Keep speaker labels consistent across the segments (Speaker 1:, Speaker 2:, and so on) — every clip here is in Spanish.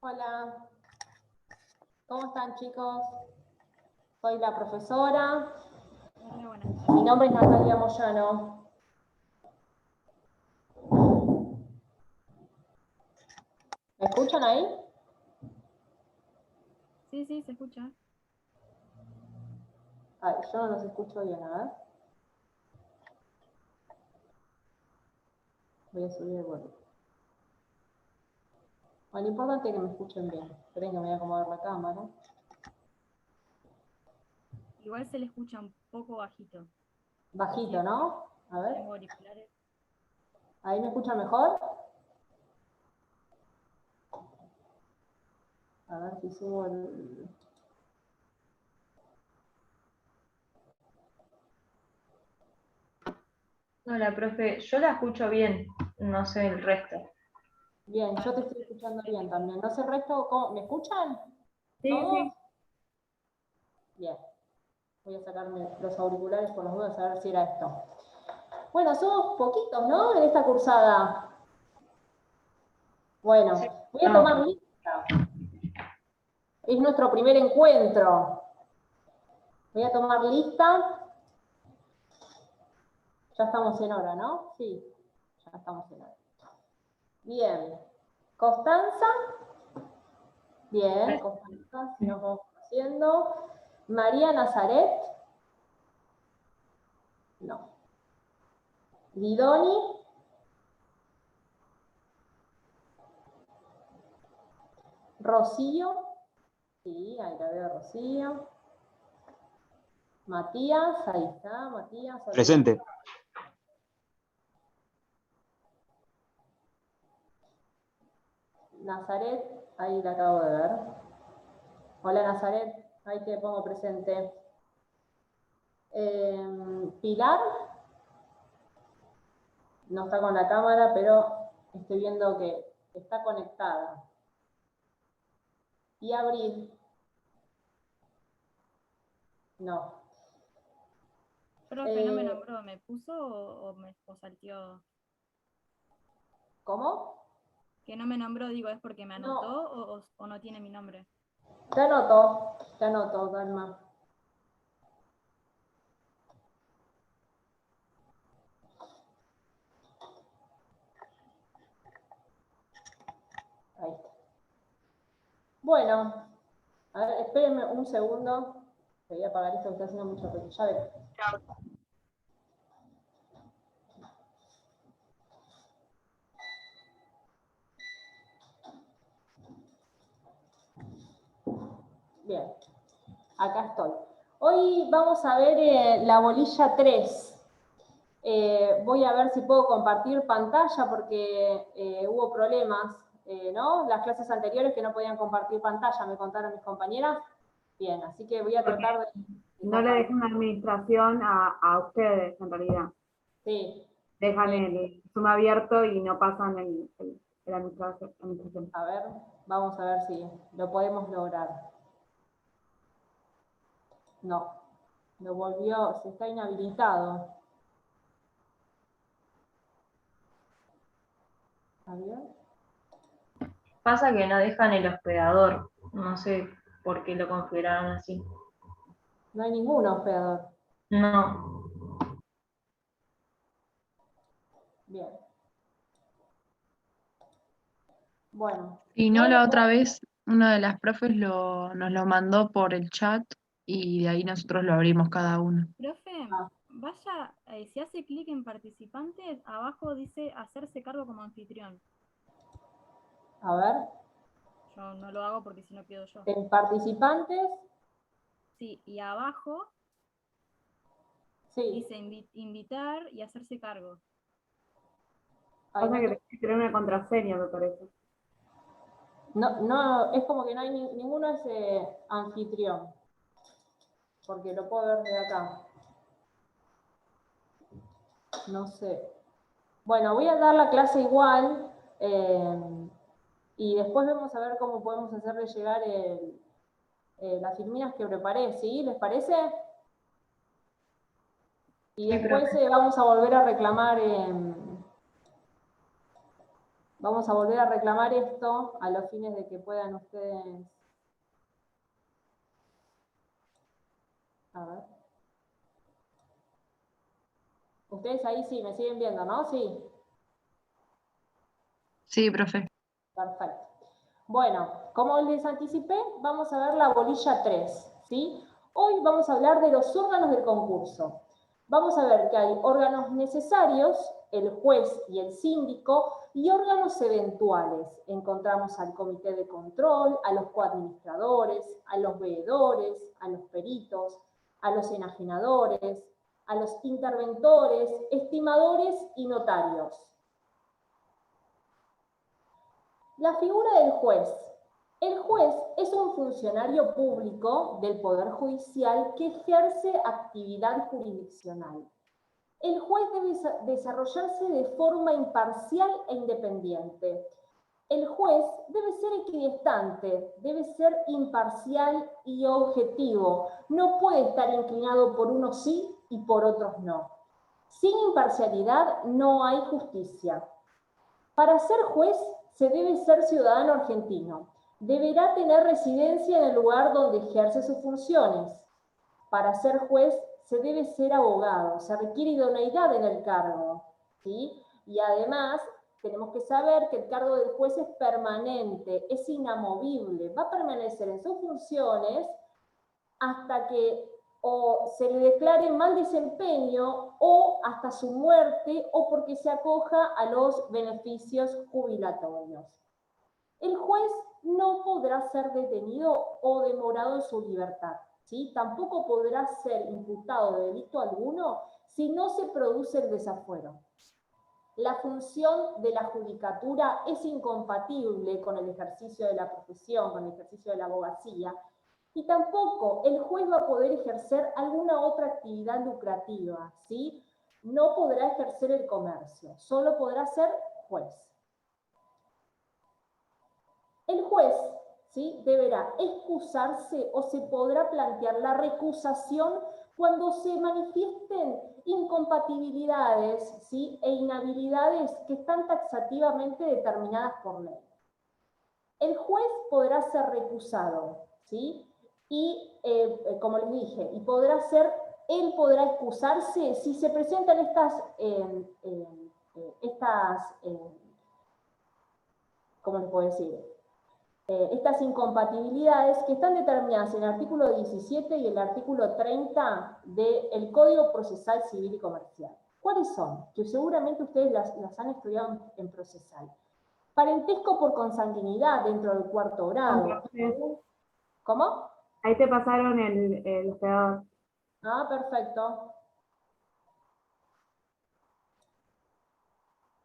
Speaker 1: Hola, ¿cómo están chicos? Soy la profesora.
Speaker 2: Hola, buenas tardes.
Speaker 1: Mi nombre es Natalia Moyano. ¿Me escuchan ahí?
Speaker 2: Sí, se escucha.
Speaker 1: Ay, yo no los escucho bien, a ver. Voy a subir el volumen. Bueno, lo importante es que me escuchen bien. Esperen que me voy a acomodar la cámara.
Speaker 2: Igual se le escucha un poco bajito.
Speaker 1: Bajito,
Speaker 2: Sí,
Speaker 1: ¿no? A ver.
Speaker 2: tengo auriculares.
Speaker 1: ¿Ahí me escuchan mejor? A ver si subo el...
Speaker 3: Hola, profe, yo la escucho bien, no sé el resto.
Speaker 1: Bien, yo te estoy escuchando bien también. No sé el resto, ¿cómo? ¿Me escuchan?
Speaker 3: Sí,
Speaker 1: ¿Todos?
Speaker 3: sí.
Speaker 1: Bien. Voy a sacarme los auriculares por las dudas a ver si era esto. Bueno, somos poquitos, ¿no? En esta cursada. Bueno, voy a tomar lista. Es nuestro primer encuentro. Voy a tomar lista. Ya estamos en hora, ¿no? Sí, ya estamos en hora. Bien. Constanza. Bien, Constanza, si nos vamos haciendo. María Nazaret. No. Lidoni. Rocío. Sí, ahí la veo, Rocío. Matías, ahí está, Matías.
Speaker 4: Presente.
Speaker 1: Nazaret, ahí la acabo de ver. Hola Nazaret, ahí te pongo presente. Pilar, no está con la cámara, pero estoy viendo que está conectada. Y Abril, no.
Speaker 2: Profe, no me nombró, ¿me puso o salteó?
Speaker 1: ¿Cómo?
Speaker 2: Que no me nombró, digo, ¿es porque me anotó
Speaker 1: No.
Speaker 2: o no tiene mi nombre?
Speaker 1: Te anoto, Dalma. Ahí está. Bueno, a ver, espérenme un segundo. Voy a apagar esto que está haciendo mucho ruido. Ya veré. Bien, acá estoy. Hoy vamos a ver la bolilla 3. Voy a ver si puedo compartir pantalla porque hubo problemas, ¿no? Las clases anteriores que no podían compartir pantalla, me contaron mis compañeras. Bien, así que voy a tratar de
Speaker 5: no le dejan la administración a ustedes, en realidad.
Speaker 1: Sí.
Speaker 5: Dejan el Zoom abierto y no pasan el administración.
Speaker 1: A ver, vamos a ver si lo podemos lograr. No, lo volvió, se está inhabilitado. A ver.
Speaker 3: Pasa que no dejan el hospedador, no sé por qué lo configuraron así.
Speaker 1: No hay ningún hospedador.
Speaker 3: No.
Speaker 1: Bien. Bueno.
Speaker 6: Y no, la otra vez una de las profes nos lo mandó por el chat y de ahí nosotros lo abrimos cada uno.
Speaker 2: Profe, vaya, si hace clic en participantes, abajo dice hacerse cargo como anfitrión.
Speaker 1: A ver.
Speaker 2: Yo no lo hago porque si no quedo yo.
Speaker 1: En participantes.
Speaker 2: Sí, y abajo dice invitar y hacerse cargo.
Speaker 5: Pasa que tenés que tener una contraseña, me parece.
Speaker 1: No, es como que no hay ninguno es anfitrión. Porque lo puedo ver de acá. No sé. Bueno, voy a dar la clase igual. Y después vamos a ver cómo podemos hacerle llegar las filminas que preparé, ¿sí? ¿Les parece? Y después vamos a volver a reclamar Vamos a volver a reclamar esto a los fines de que puedan ustedes... A ver. Ustedes ahí sí, me siguen viendo, ¿no? Sí.
Speaker 6: Sí, profe.
Speaker 1: Perfecto. Bueno, como les anticipé, vamos a ver la bolilla 3, ¿sí? Hoy vamos a hablar de los órganos del concurso. Vamos a ver que hay órganos necesarios, el juez y el síndico, y órganos eventuales. Encontramos al comité de control, a los coadministradores, a los veedores, a los peritos, a los enajenadores, a los interventores, estimadores y notarios. La figura del juez. El juez es un funcionario público del Poder Judicial que ejerce actividad jurisdiccional. El juez debe desarrollarse de forma imparcial e independiente. El juez debe ser equidistante, debe ser imparcial y objetivo. No puede estar inclinado por unos sí y por otros no. Sin imparcialidad no hay justicia. Para ser juez se debe ser ciudadano argentino. Deberá tener residencia en el lugar donde ejerce sus funciones. Para ser juez se debe ser abogado, se requiere idoneidad en el cargo, ¿sí? Y además tenemos que saber que el cargo del juez es permanente, es inamovible, va a permanecer en sus funciones hasta que o se le declare mal desempeño o hasta su muerte o porque se acoja a los beneficios jubilatorios. El juez no podrá ser detenido o demorado en su libertad, ¿sí? Tampoco podrá ser imputado de delito alguno si no se produce el desafuero. La función de la judicatura es incompatible con el ejercicio de la profesión, con el ejercicio de la abogacía, y tampoco el juez va a poder ejercer alguna otra actividad lucrativa, ¿sí? No podrá ejercer el comercio, solo podrá ser juez. El juez, ¿sí?, deberá excusarse o se podrá plantear la recusación cuando se manifiesten incompatibilidades, ¿sí?, e inhabilidades que están taxativamente determinadas por ley. El juez podrá ser recusado, ¿sí? Y, como les dije, él podrá excusarse si se presentan ¿cómo les puedo decir? Estas incompatibilidades que están determinadas en el artículo 17 y el artículo 30 del Código Procesal Civil y Comercial. ¿Cuáles son? Que seguramente ustedes las han estudiado en procesal. Parentesco por consanguinidad dentro del cuarto grado. ¿Cómo?
Speaker 5: Ahí te pasaron el hospedador.
Speaker 1: Ah, perfecto.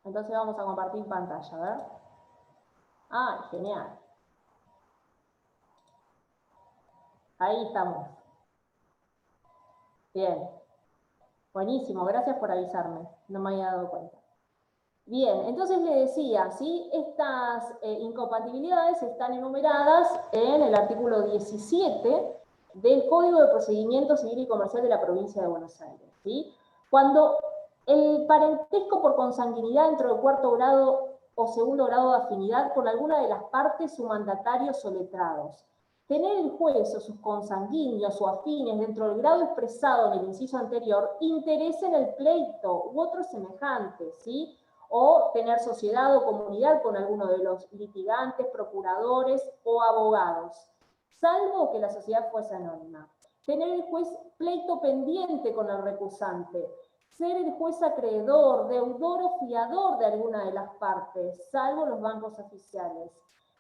Speaker 1: Entonces vamos a compartir pantalla, a ver. Ah, genial. Ahí estamos. Bien. Buenísimo, gracias por avisarme. No me había dado cuenta. Bien, entonces le decía, ¿sí? Estas incompatibilidades están enumeradas en el artículo 17 del Código de Procedimiento Civil y Comercial de la Provincia de Buenos Aires, ¿sí? Cuando el parentesco por consanguinidad dentro del cuarto grado o segundo grado de afinidad con alguna de las partes o mandatarios o letrados, tener el juez o sus consanguíneos o afines dentro del grado expresado en el inciso anterior, interés en el pleito u otros semejantes, ¿sí? O tener sociedad o comunidad con alguno de los litigantes, procuradores o abogados, salvo que la sociedad fuese anónima. Tener el juez pleito pendiente con el recusante, ser el juez acreedor, deudor o fiador de alguna de las partes, salvo los bancos oficiales.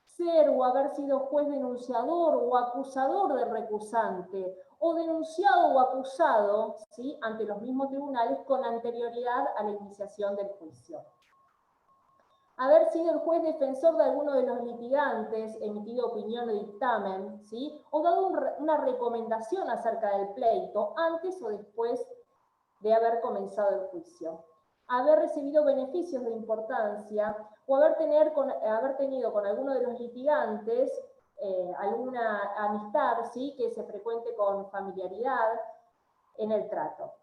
Speaker 1: Ser o haber sido juez denunciador o acusador del recusante, o denunciado o acusado, ¿sí?, ante los mismos tribunales con anterioridad a la iniciación del juicio. Haber sido el juez defensor de alguno de los litigantes, emitido opinión o dictamen, ¿sí?, o dado una recomendación acerca del pleito antes o después de haber comenzado el juicio. Haber recibido beneficios de importancia o haber tenido con alguno de los litigantes alguna amistad, ¿sí?, que se frecuente con familiaridad en el trato.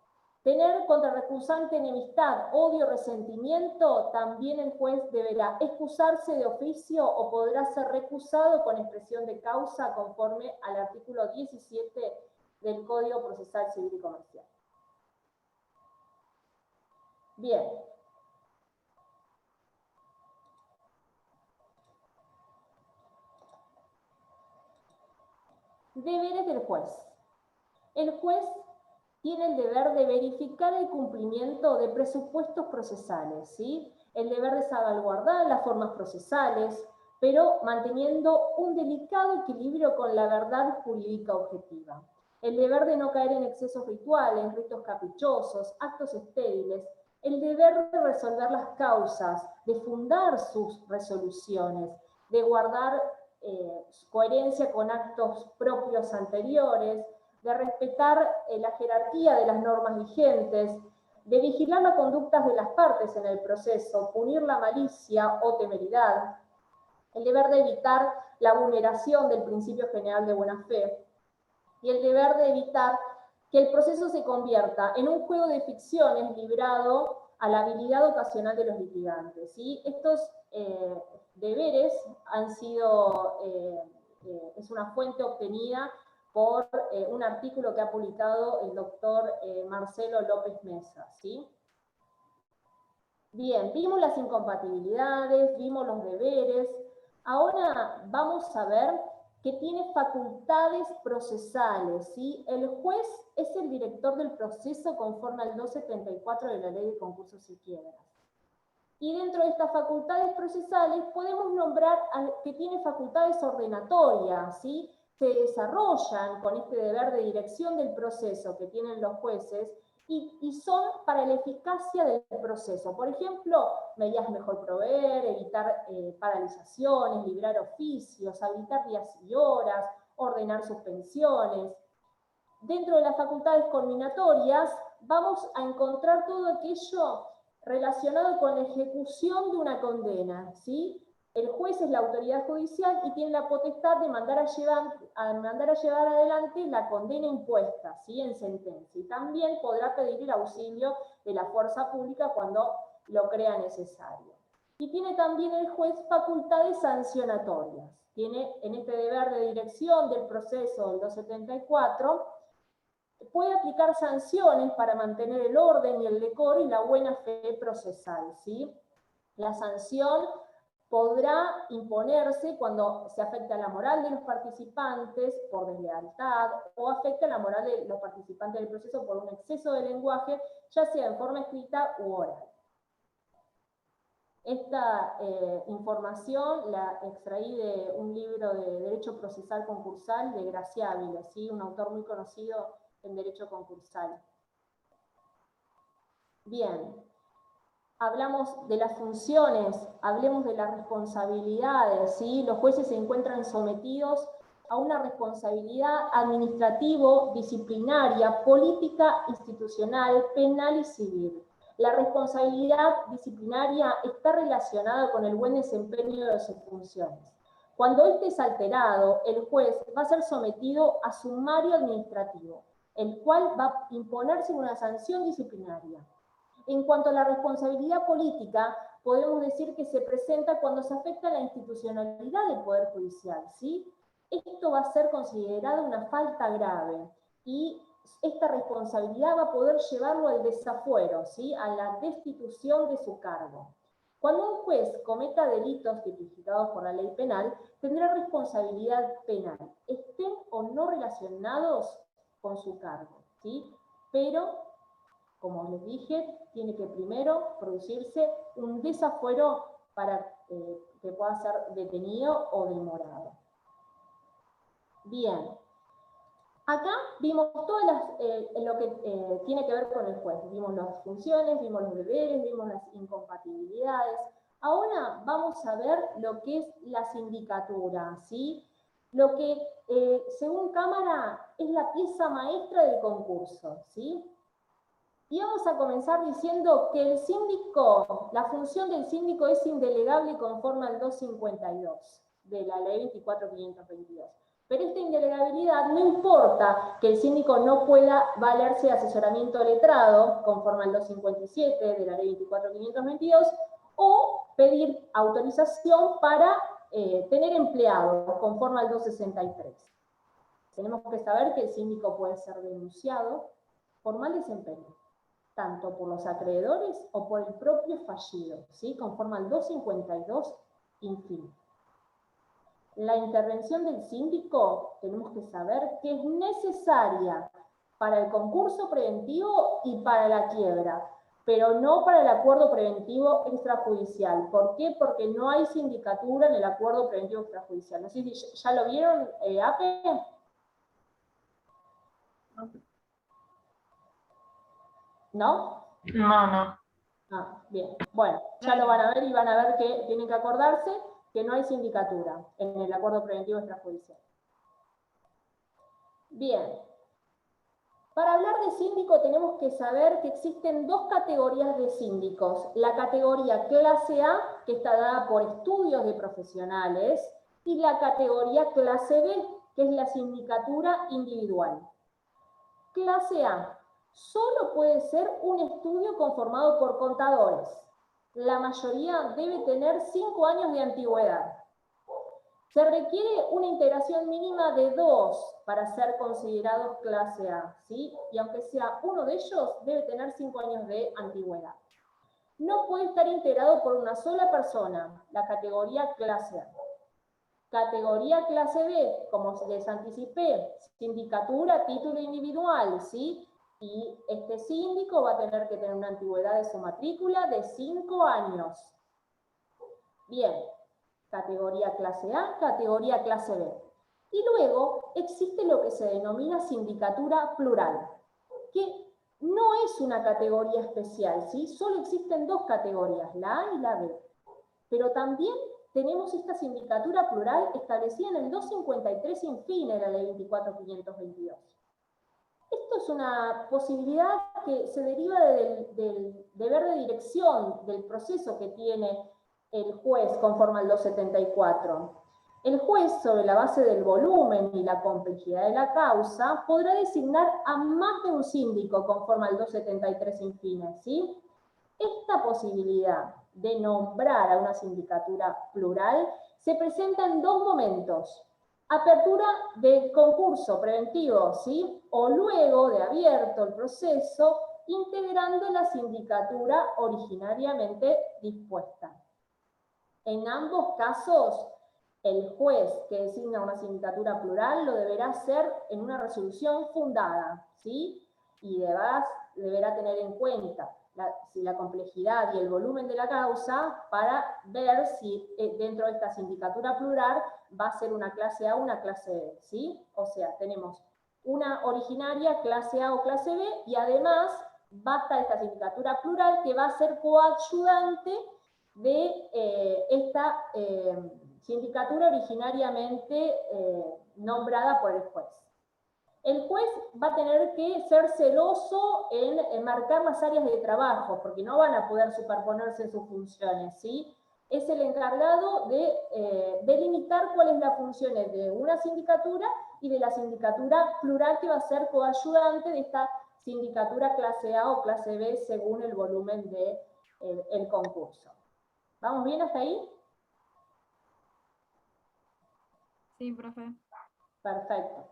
Speaker 1: Tener contra el recursante enemistad, odio, resentimiento, también el juez deberá excusarse de oficio o podrá ser recusado con expresión de causa conforme al artículo 17 del Código Procesal Civil y Comercial. Bien. Deberes del juez. El juez tiene el deber de verificar el cumplimiento de presupuestos procesales, ¿sí? El deber de salvaguardar las formas procesales, pero manteniendo un delicado equilibrio con la verdad jurídica objetiva. El deber de no caer en excesos rituales, ritos caprichosos, actos estériles. El deber de resolver las causas, de fundar sus resoluciones, de guardar coherencia con actos propios anteriores, de respetar la jerarquía de las normas vigentes, de vigilar las conductas de las partes en el proceso, punir la malicia o temeridad, el deber de evitar la vulneración del principio general de buena fe, y el deber de evitar que el proceso se convierta en un juego de ficciones librado a la habilidad ocasional de los litigantes, ¿sí? Estos deberes han sido, es una fuente obtenida por un artículo que ha publicado el doctor Marcelo López Mesa, ¿sí? Bien, vimos las incompatibilidades, vimos los deberes. Ahora vamos a ver que tiene facultades procesales, ¿sí? El juez es el director del proceso conforme al 274 de la Ley de Concursos y Quiebras. Y dentro de estas facultades procesales podemos nombrar que tiene facultades ordenatorias, ¿sí? Se desarrollan con este deber de dirección del proceso que tienen los jueces y son para la eficacia del proceso. Por ejemplo, medidas mejor proveer, evitar paralizaciones, librar oficios, habilitar días y horas, ordenar suspensiones. Dentro de las facultades culminatorias vamos a encontrar todo aquello relacionado con la ejecución de una condena, ¿sí? El juez es la autoridad judicial y tiene la potestad de mandar a llevar adelante la condena impuesta, ¿sí? En sentencia. Y también podrá pedir el auxilio de la fuerza pública cuando lo crea necesario. Y tiene también el juez facultades sancionatorias. Tiene en este deber de dirección del proceso del 274, puede aplicar sanciones para mantener el orden y el decoro y la buena fe procesal, ¿sí? La sanción podrá imponerse cuando se afecta la moral de los participantes por deslealtad o afecta la moral de los participantes del proceso por un exceso de lenguaje, ya sea en forma escrita u oral. Esta información la extraí de un libro de Derecho Procesal Concursal de Gracia Ávila, ¿sí? Un autor muy conocido en Derecho Concursal. Bien. Hablamos de las funciones, hablemos de las responsabilidades, ¿sí? Los jueces se encuentran sometidos a una responsabilidad administrativo, disciplinaria, política, institucional, penal y civil. La responsabilidad disciplinaria está relacionada con el buen desempeño de sus funciones. Cuando éste es alterado, el juez va a ser sometido a sumario administrativo, el cual va a imponerse una sanción disciplinaria. En cuanto a la responsabilidad política, podemos decir que se presenta cuando se afecta la institucionalidad del Poder Judicial, ¿sí? Esto va a ser considerado una falta grave y esta responsabilidad va a poder llevarlo al desafuero, ¿sí? A la destitución de su cargo. Cuando un juez cometa delitos tipificados por la ley penal, tendrá responsabilidad penal, estén o no relacionados con su cargo, ¿sí? Pero, como les dije, tiene que primero producirse un desafuero para que pueda ser detenido o demorado. Bien. Acá vimos todas lo que tiene que ver con el juez. Vimos las funciones, vimos los deberes, vimos las incompatibilidades. Ahora vamos a ver lo que es la sindicatura, ¿sí? Lo que, según Cámara, es la pieza maestra del concurso, ¿sí? Y vamos a comenzar diciendo que el síndico, la función del síndico es indelegable conforme al 252 de la ley 24.522. Pero esta indelegabilidad no importa que el síndico no pueda valerse de asesoramiento letrado, conforme al 257 de la ley 24.522, o pedir autorización para tener empleados, conforme al 263. Tenemos que saber que el síndico puede ser denunciado por mal desempeño, tanto por los acreedores o por el propio fallido, ¿sí? Conforme al 252 infinito. La intervención del síndico tenemos que saber que es necesaria para el concurso preventivo y para la quiebra, pero no para el acuerdo preventivo extrajudicial. ¿Por qué? Porque no hay sindicatura en el acuerdo preventivo extrajudicial. No sé si ya lo vieron, APE. ¿No?
Speaker 3: No.
Speaker 1: Ah, bien. Bueno, ya lo van a ver y van a ver que tienen que acordarse que no hay sindicatura en el acuerdo preventivo extrajudicial. Bien. Para hablar de síndico tenemos que saber que existen dos categorías de síndicos. La categoría clase A, que está dada por estudios de profesionales, y la categoría clase B, que es la sindicatura individual. Clase A. Solo puede ser un estudio conformado por contadores. La mayoría debe tener 5 años de antigüedad. Se requiere una integración mínima de 2 para ser considerados clase A, ¿sí? Y aunque sea uno de ellos, debe tener 5 años de antigüedad. No puede estar integrado por una sola persona, la categoría clase A. Categoría clase B, como les anticipé, sindicatura, título individual, ¿sí? Y este síndico va a tener que tener una antigüedad de su matrícula de 5 años. Bien, categoría clase A, categoría clase B. Y luego existe lo que se denomina sindicatura plural, que no es una categoría especial, ¿sí? Solo existen dos categorías, la A y la B. Pero también tenemos esta sindicatura plural establecida en el 253 sin fin de la ley 24.522. Esto es una posibilidad que se deriva del deber de dirección del proceso que tiene el juez conforme al 274. El juez, sobre la base del volumen y la complejidad de la causa, podrá designar a más de un síndico conforme al 273 sin fines, ¿sí? Esta posibilidad de nombrar a una sindicatura plural se presenta en dos momentos. Apertura del concurso preventivo, ¿sí? O luego de abierto el proceso, integrando la sindicatura originariamente dispuesta. En ambos casos, el juez que designa una sindicatura plural lo deberá hacer en una resolución fundada, ¿sí? Y deberá tener en cuenta la complejidad y el volumen de la causa para ver si dentro de esta sindicatura plural va a ser una clase A o una clase B, ¿sí? O sea, tenemos una originaria, clase A o clase B, y además va a estar esta sindicatura plural que va a ser coayudante de esta sindicatura originariamente nombrada por el juez. El juez va a tener que ser celoso en marcar las áreas de trabajo, porque no van a poder superponerse en sus funciones, ¿sí? Es el encargado de delimitar cuáles las funciones de una sindicatura y de la sindicatura plural que va a ser coayudante de esta sindicatura clase A o clase B según el volumen del concurso. ¿Vamos bien hasta ahí?
Speaker 2: Sí, profe.
Speaker 1: Perfecto.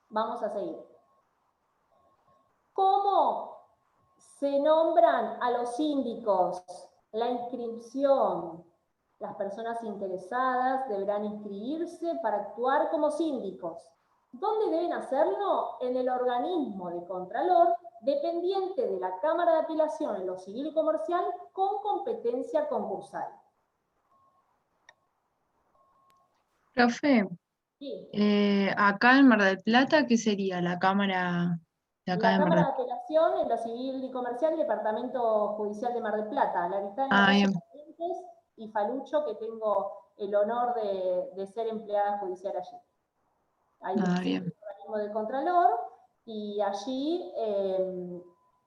Speaker 1: Vamos a seguir. ¿Cómo se nombran a los síndicos? La inscripción. Las personas interesadas deberán inscribirse para actuar como síndicos. ¿Dónde deben hacerlo? En el organismo de Contralor, dependiente de la Cámara de Apelación en lo civil y comercial, con competencia concursal.
Speaker 6: Profe,
Speaker 1: Sí.
Speaker 6: acá en Mar del Plata, ¿qué sería la cámara de acá
Speaker 1: La
Speaker 6: de Mar
Speaker 1: Cámara
Speaker 6: del
Speaker 1: de Apelación en lo civil y comercial, Departamento Judicial de Mar del Plata, la que está en la
Speaker 6: Ah,
Speaker 1: calle
Speaker 6: bien.
Speaker 1: Corrientes y Falucho, que tengo el honor de ser empleada judicial allí. Ahí
Speaker 6: Ah,
Speaker 1: es
Speaker 6: bien.
Speaker 1: el organismo del Contralor, y allí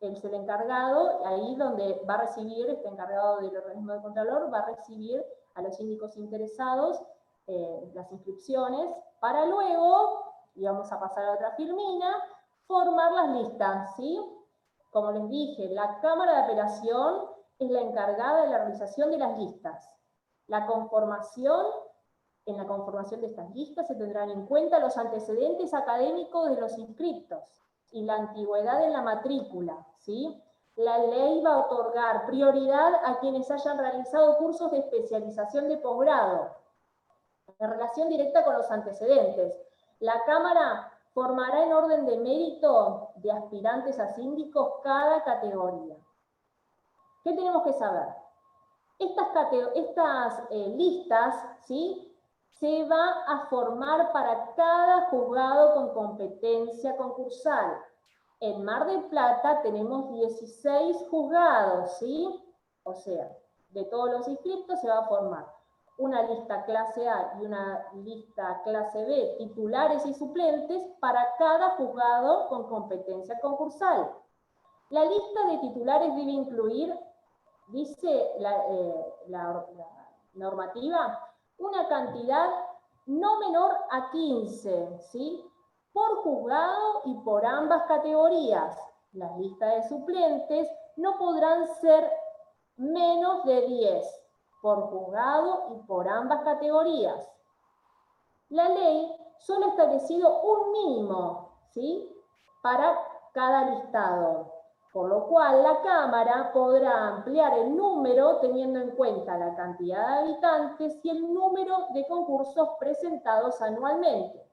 Speaker 1: es el encargado, ahí donde va a recibir, este encargado del organismo del Contralor, va a recibir a los síndicos interesados las inscripciones, para luego, y vamos a pasar a otra filmina, formar las listas, ¿sí? Como les dije, la Cámara de Apelación es la encargada de la realización de las listas. En la conformación de estas listas se tendrán en cuenta los antecedentes académicos de los inscriptos y la antigüedad en la matrícula, ¿sí? La ley va a otorgar prioridad a quienes hayan realizado cursos de especialización de posgrado, en relación directa con los antecedentes. La Cámara formará en orden de mérito de aspirantes a síndicos cada categoría. ¿Qué tenemos que saber? Estas listas, ¿sí?, se va a formar para cada juzgado con competencia concursal. En Mar del Plata tenemos 16 juzgados, ¿sí? O sea, de todos los inscriptos se va a formar una lista clase A y una lista clase B, titulares y suplentes, para cada juzgado con competencia concursal. La lista de titulares debe incluir, dice la normativa, una cantidad no menor a 15, ¿sí?, por juzgado y por ambas categorías. Las listas de suplentes no podrán ser menos de 10 por juzgado y por ambas categorías. La ley solo ha establecido un mínimo, ¿sí?, para cada listado, por lo cual la Cámara podrá ampliar el número teniendo en cuenta la cantidad de habitantes y el número de concursos presentados anualmente.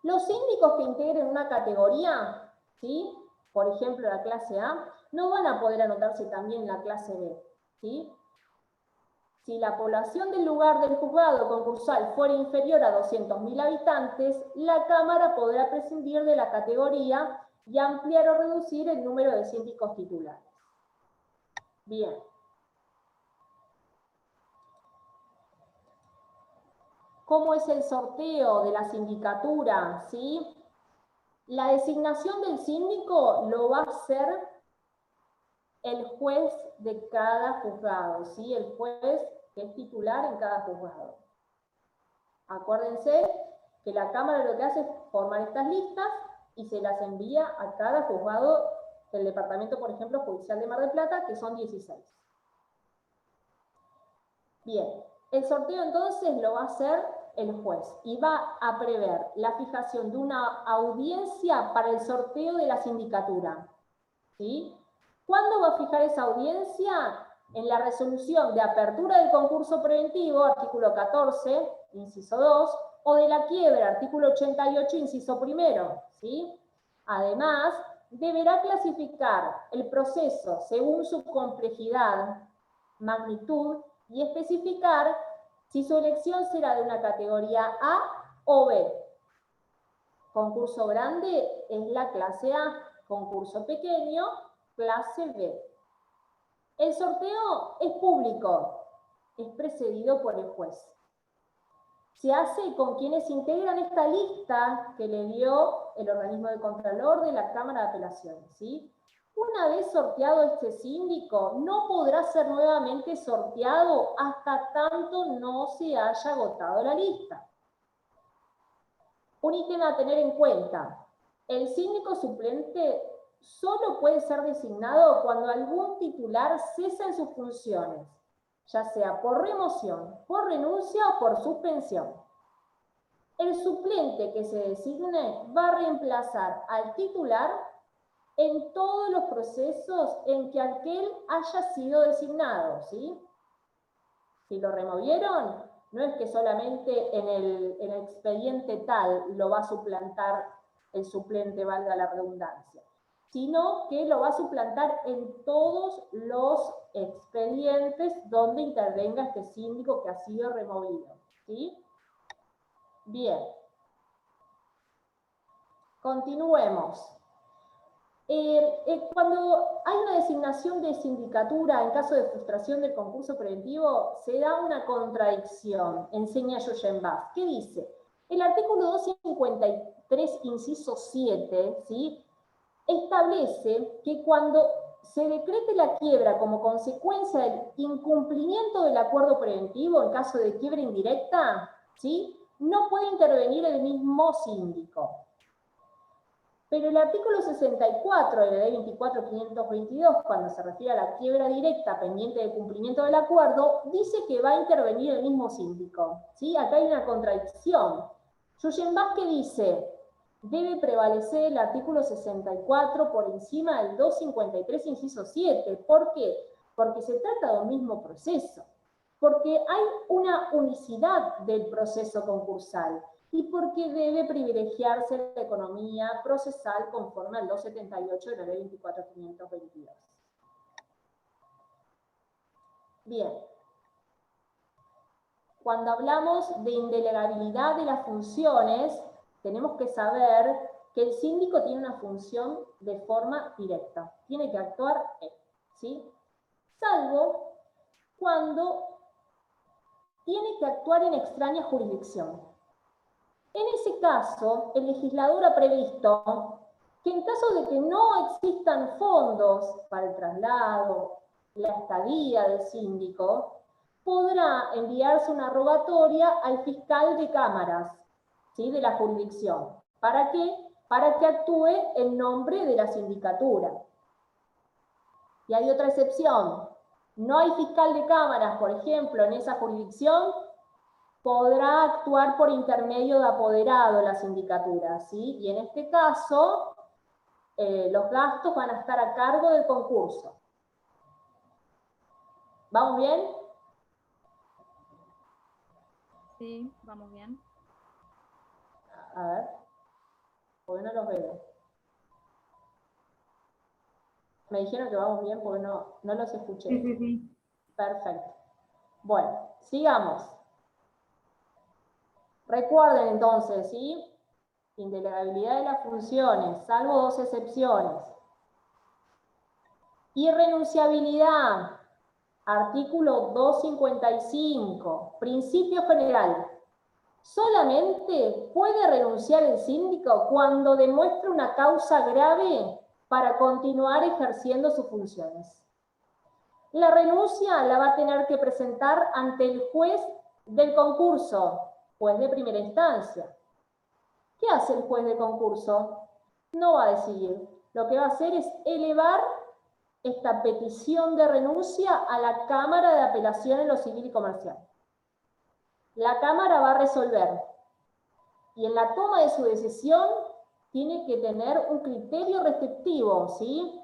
Speaker 1: Los síndicos que integren una categoría, ¿sí?, por ejemplo la clase A, no van a poder anotarse también en la clase B, ¿sí? Si la población del lugar del juzgado concursal fuera inferior a 200.000 habitantes, la Cámara podrá prescindir de la categoría y ampliar o reducir el número de síndicos titulares. Bien. ¿Cómo es el sorteo de la sindicatura? ¿Sí? La designación del síndico lo va a hacer el juez de cada juzgado, ¿sí? El juez que es titular en cada juzgado. Acuérdense que la Cámara lo que hace es formar estas listas y se las envía a cada juzgado del departamento, por ejemplo, judicial de Mar del Plata, que son 16. Bien, el sorteo entonces lo va a hacer el juez y va a prever la fijación de una audiencia para el sorteo de la sindicatura, ¿sí? ¿Cuándo va a fijar esa audiencia? En la resolución de apertura del concurso preventivo, artículo 14, inciso 2, o de la quiebra, artículo 88, inciso 1, ¿sí? Además, deberá clasificar el proceso según su complejidad, magnitud, y especificar si su elección será de una categoría A o B. Concurso grande es la clase A, concurso pequeño, clase B. El sorteo es público, es precedido por el juez. Se hace con quienes integran esta lista que le dio el organismo de contralor de la Cámara de Apelaciones, ¿sí? Una vez sorteado este síndico, no podrá ser nuevamente sorteado hasta tanto no se haya agotado la lista. Un ítem a tener en cuenta: el síndico suplente solo puede ser designado cuando algún titular cesa en sus funciones, ya sea por remoción, por renuncia o por suspensión. El suplente que se designe va a reemplazar al titular en todos los procesos en que aquel haya sido designado, ¿sí? Si lo removieron, no es que solamente en el expediente tal lo va a suplantar el suplente, valga la redundancia, sino que lo va a suplantar en todos los expedientes donde intervenga este síndico que ha sido removido, ¿sí? Bien. Continuemos. Cuando hay una designación de sindicatura en caso de frustración del concurso preventivo, se da una contradicción, enseña Yoyenbaz. ¿Qué dice? El artículo 253, inciso 7, ¿sí?, establece que cuando se decrete la quiebra como consecuencia del incumplimiento del acuerdo preventivo en caso de quiebra indirecta, ¿sí? No puede intervenir el mismo síndico. Pero el artículo 64 de la ley 24.522, cuando se refiere a la quiebra directa pendiente de cumplimiento del acuerdo, dice que va a intervenir el mismo síndico, ¿sí? Acá hay una contradicción. Yuyen Vázquez dice, debe prevalecer el artículo 64 por encima del 253, inciso 7. ¿Por qué? Porque se trata de un mismo proceso. Porque hay una unicidad del proceso concursal. Y porque debe privilegiarse la economía procesal conforme al 278 de la ley 24.522. Bien. Cuando hablamos de indelegabilidad de las funciones, tenemos que saber que el síndico tiene una función de forma directa. Tiene que actuar él, ¿sí? Salvo cuando tiene que actuar en extraña jurisdicción. En ese caso, el legislador ha previsto que en caso de que no existan fondos para el traslado, la estadía del síndico, podrá enviarse una rogatoria al fiscal de cámaras, ¿sí?, de la jurisdicción. ¿Para qué? Para que actúe en nombre de la sindicatura. Y hay otra excepción. No hay fiscal de cámaras, por ejemplo, en esa jurisdicción, podrá actuar por intermedio de apoderado la sindicatura, ¿sí? Y en este caso, los gastos van a estar a cargo del concurso. ¿Vamos bien?
Speaker 2: Sí, vamos bien.
Speaker 1: A ver, porque no los veo. Me dijeron que vamos bien porque no los escuché.
Speaker 5: Sí.
Speaker 1: Perfecto. Bueno, sigamos. Recuerden entonces, ¿sí? Indelegabilidad de las funciones, salvo dos excepciones. Irrenunciabilidad, artículo 255, principio general. Solamente puede renunciar el síndico cuando demuestre una causa grave para continuar ejerciendo sus funciones. La renuncia la va a tener que presentar ante el juez del concurso, juez de primera instancia. ¿Qué hace el juez de concurso? No va a decidir. Lo que va a hacer es elevar esta petición de renuncia a la Cámara de Apelación en lo Civil y Comercial. La Cámara va a resolver. Y en la toma de su decisión tiene que tener un criterio restrictivo, ¿sí?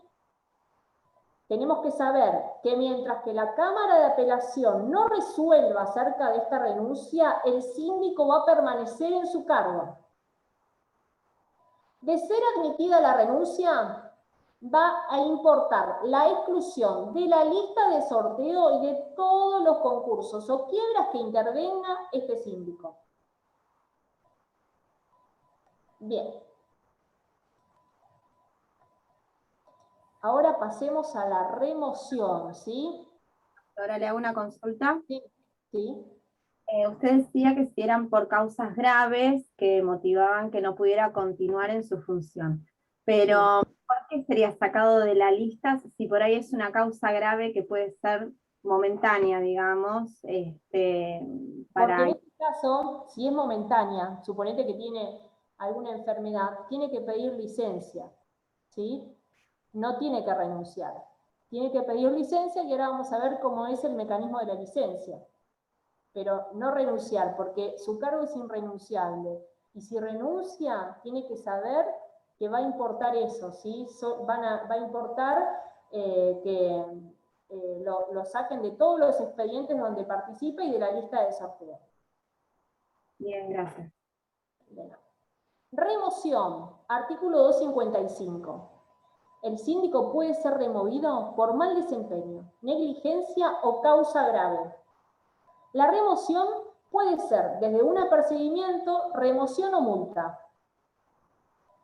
Speaker 1: Tenemos que saber que mientras que la Cámara de Apelación no resuelva acerca de esta renuncia, el síndico va a permanecer en su cargo. De ser admitida la renuncia, va a importar la exclusión de la lista de sorteo y de todos los concursos o quiebras que intervenga este síndico. Bien. Ahora pasemos a la remoción, ¿sí?
Speaker 4: Ahora le hago una consulta.
Speaker 1: Sí.
Speaker 4: Usted decía que si eran por causas graves que motivaban que no pudiera continuar en su función. Pero, ¿por qué sería sacado de la lista si por ahí es una causa grave que puede ser momentánea, digamos?
Speaker 1: Porque en este caso, si es momentánea, suponete que tiene alguna enfermedad, tiene que pedir licencia, ¿sí? No tiene que renunciar. Tiene que pedir licencia y ahora vamos a ver cómo es el mecanismo de la licencia. Pero no renunciar, porque su cargo es irrenunciable. Y si renuncia, tiene que saber que va a importar eso, ¿sí? Va a importar que lo saquen de todos los expedientes donde participa y de la lista de sorteo.
Speaker 4: Bien, gracias.
Speaker 1: Bien. Remoción, artículo 255. El síndico puede ser removido por mal desempeño, negligencia o causa grave. La remoción puede ser desde un apercibimiento, remoción o multa.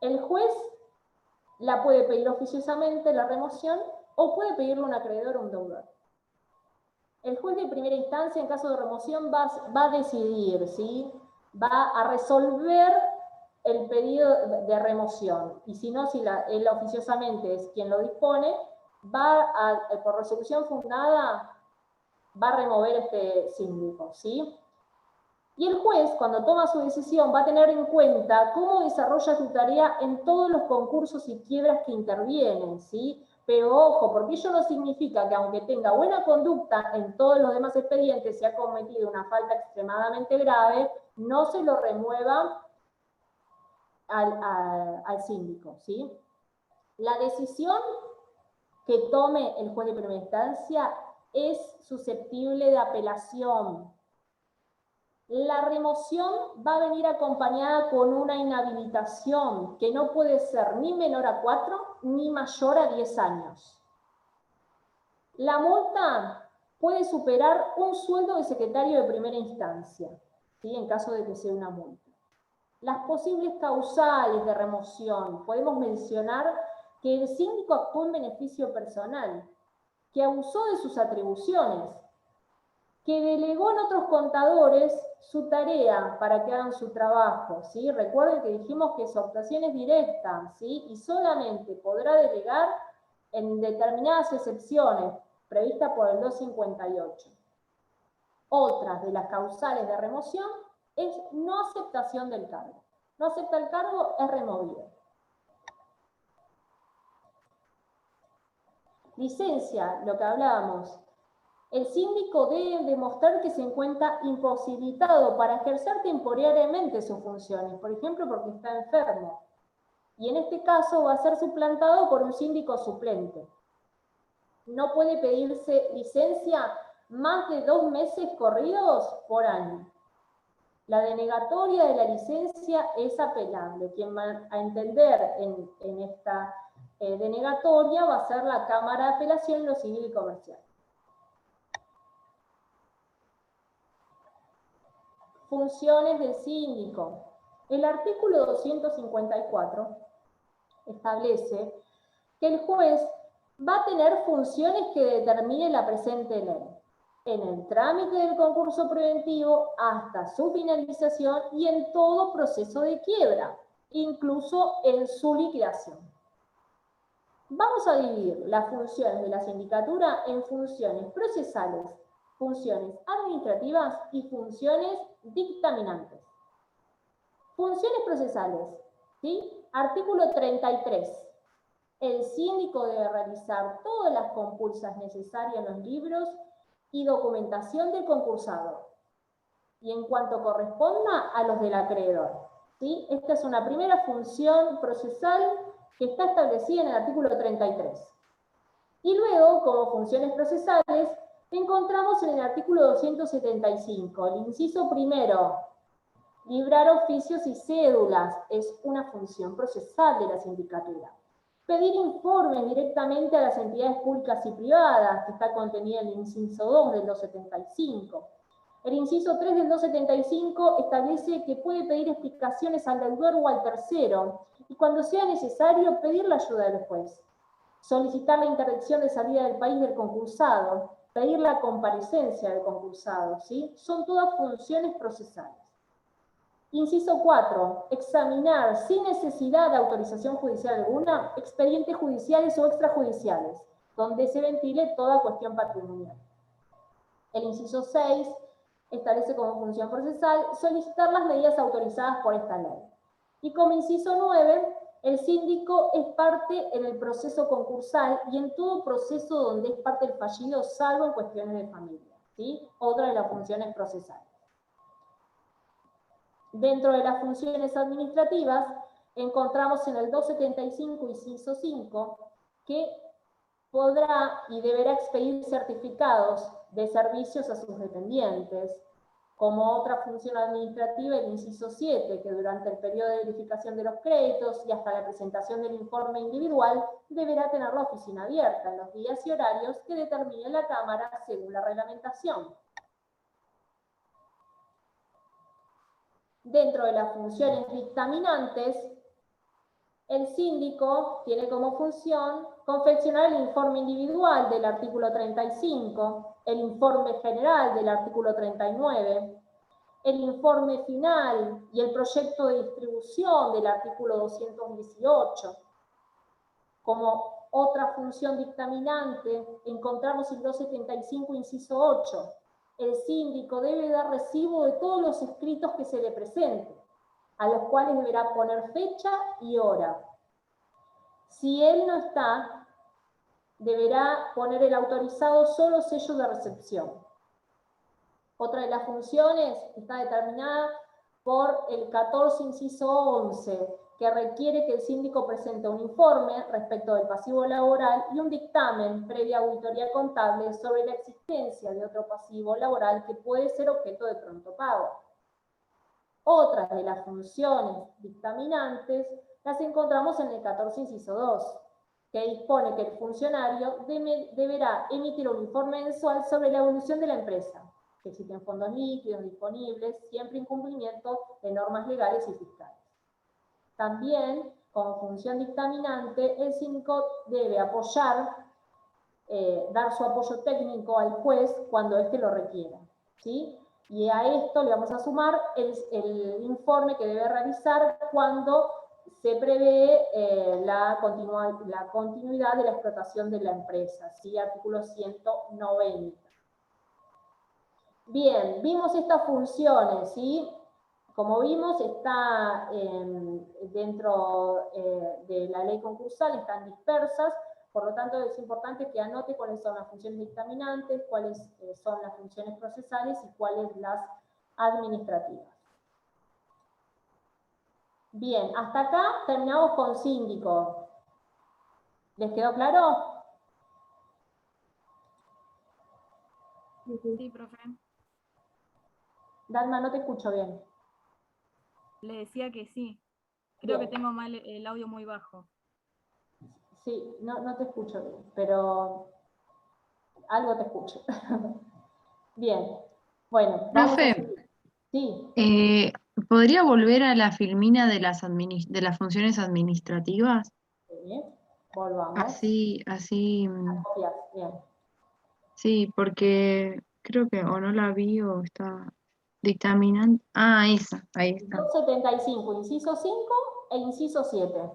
Speaker 1: El juez la puede pedir oficiosamente, la remoción, o puede pedirle un acreedor o un deudor. El juez de primera instancia, en caso de remoción, va a decidir, ¿sí? Va a resolver el pedido de remoción. Y si no, si él oficiosamente es quien lo dispone, por resolución fundada, va a remover este síndico, ¿sí? Y el juez, cuando toma su decisión, va a tener en cuenta cómo desarrolla su tarea en todos los concursos y quiebras que intervienen, ¿sí? Pero ojo, porque ello no significa que aunque tenga buena conducta en todos los demás expedientes, si ha cometido una falta extremadamente grave, no se lo remueva al síndico, ¿sí? La decisión que tome el juez de primera instancia es susceptible de apelación. La remoción va a venir acompañada con una inhabilitación que no puede ser ni menor a 4 ni mayor a 10 años. La multa puede superar un sueldo de secretario de primera instancia, ¿sí? En caso de que sea una multa. Las posibles causales de remoción, podemos mencionar que el síndico actuó en beneficio personal, que abusó de sus atribuciones, que delegó en otros contadores su tarea para que hagan su trabajo, ¿sí? Recuerden que dijimos que su actuación es directa, ¿sí? Y solamente podrá delegar en determinadas excepciones previstas por el 258. Otras de las causales de remoción es no aceptación del cargo. No acepta el cargo, es removido. Licencia, lo que hablábamos. El síndico debe demostrar que se encuentra imposibilitado para ejercer temporariamente sus funciones, por ejemplo, porque está enfermo. Y en este caso va a ser suplantado por un síndico suplente. No puede pedirse licencia más de 2 meses corridos por año. La denegatoria de la licencia es apelable. Quien va a entender en esta denegatoria va a ser la Cámara de Apelación en lo civil y comercial. Funciones del síndico. El artículo 254 establece que el juez va a tener funciones que determine la presente ley, en el trámite del concurso preventivo hasta su finalización y en todo proceso de quiebra, incluso en su liquidación. Vamos a dividir las funciones de la sindicatura en funciones procesales, funciones administrativas y funciones dictaminantes. Funciones procesales, ¿sí? Artículo 33. El síndico debe realizar todas las compulsas necesarias en los libros y documentación del concursado, y en cuanto corresponda a los del acreedor, ¿sí? Esta es una primera función procesal que está establecida en el artículo 33. Y luego, como funciones procesales, encontramos en el artículo 275, el inciso primero, librar oficios y cédulas, es una función procesal de la sindicatura. Pedir informes directamente a las entidades públicas y privadas, que está contenida en el inciso 2 del 275. El inciso 3 del 275 establece que puede pedir explicaciones al deudor o al tercero, y cuando sea necesario, pedir la ayuda del juez. Solicitar la interdicción de salida del país del concursado, pedir la comparecencia del concursado, ¿sí? Son todas funciones procesales. Inciso 4. Examinar, sin necesidad de autorización judicial alguna, expedientes judiciales o extrajudiciales, donde se ventile toda cuestión patrimonial. El inciso 6 establece como función procesal solicitar las medidas autorizadas por esta ley. Y como inciso 9, el síndico es parte en el proceso concursal y en todo proceso donde es parte el fallido, salvo en cuestiones de familia, ¿sí? Otra de las funciones procesales. Dentro de las funciones administrativas, encontramos en el 275, inciso 5, que podrá y deberá expedir certificados de servicios a sus dependientes. Como otra función administrativa, el inciso 7, que durante el periodo de verificación de los créditos y hasta la presentación del informe individual, deberá tener la oficina abierta en los días y horarios que determine la Cámara según la reglamentación. Dentro de las funciones dictaminantes, el síndico tiene como función confeccionar el informe individual del artículo 35, el informe general del artículo 39, el informe final y el proyecto de distribución del artículo 218. Como Otra función dictaminante, encontramos el 275, inciso 8. El síndico debe dar recibo de todos los escritos que se le presenten, a los cuales deberá poner fecha y hora. Si él no está, deberá poner el autorizado solo sello de recepción. Otra de las funciones está determinada por el 14, inciso 11, que requiere que el síndico presente un informe respecto del pasivo laboral y un dictamen previa auditoría contable sobre la existencia de otro pasivo laboral que puede ser objeto de pronto pago. Otras de las funciones dictaminantes las encontramos en el 14, inciso 2, que dispone que el funcionario deberá emitir un informe mensual sobre la evolución de la empresa, que existen fondos líquidos disponibles, siempre en cumplimiento de normas legales y fiscales. También, como función dictaminante, el síndico debe apoyar, dar su apoyo técnico al juez cuando éste lo requiera, ¿sí? Y a esto le vamos a sumar el informe que debe realizar cuando se prevé la continuidad de la explotación de la empresa, ¿sí? Artículo 190. Bien, vimos estas funciones, ¿sí? Como vimos, está dentro de la ley concursal, están dispersas, por lo tanto es importante que anote cuáles son las funciones dictaminantes, cuáles son las funciones procesales y cuáles las administrativas. Bien, hasta acá terminamos con síndico. ¿Les quedó claro?
Speaker 2: Sí, profe.
Speaker 1: Dalma, no te escucho bien.
Speaker 2: Le decía que sí. Creo
Speaker 1: Bien.
Speaker 2: que tengo mal el audio muy bajo.
Speaker 1: Sí, no te escucho bien, pero algo te escucho. Bien, bueno, vamos a
Speaker 6: Profe,
Speaker 1: seguir. Sí,
Speaker 6: ¿podría volver a la filmina de de las funciones administrativas?
Speaker 1: volvamos.
Speaker 6: Así,
Speaker 1: Copias, bien.
Speaker 6: sí, porque creo que o no la vi o está dictaminante. Ah, esa, ahí está.
Speaker 1: 275, inciso 5 e inciso 7.